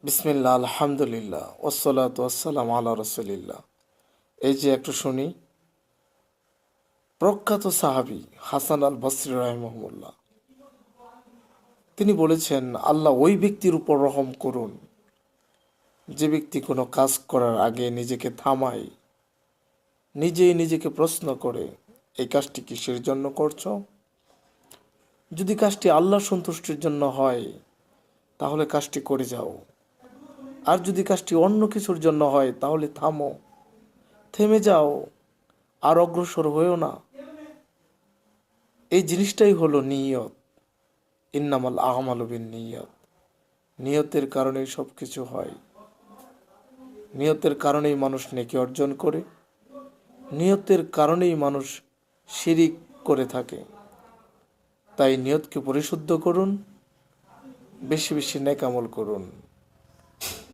বিসমিল্লাহ, আলহামদুলিল্লাহ, ওয়াসসালাতু ওয়াসসালাম আলা রাসূলিল্লাহ। এই যে একটু শুনি, প্রখ্যাত সাহাবী হাসান আল বসরি রাহিমাহুল্লাহ তিনি বলেছেন, আল্লাহ ওই ব্যক্তির উপর রহম করুন যে ব্যক্তি কোনো কাজ করার আগে নিজেকে থামায়, নিজেই নিজেকে প্রশ্ন করে, এই কাজটি কিসের জন্য করছো? যদি কাজটি আল্লাহ সন্তুষ্টির জন্য হয় তাহলে কাজটি করে যাও, আর যদি কাজটি অন্য কিছুর জন্য হয় তাহলে থামো, থেমে যাও, আর অগ্রসর হয়েও না। এই জিনিসটাই হলো নিয়ত। ইন্নামাল আমালু বিন্নিয়াত। নিয়তের কারণেই সব কিছু হয়। নিয়তের কারণেই মানুষ নেকি অর্জন করে, নিয়তের কারণেই মানুষ শিরিক করে থাকে। তাই নিয়তকে পরিশুদ্ধ করুন, বেশি বেশি নেক আমল করুন।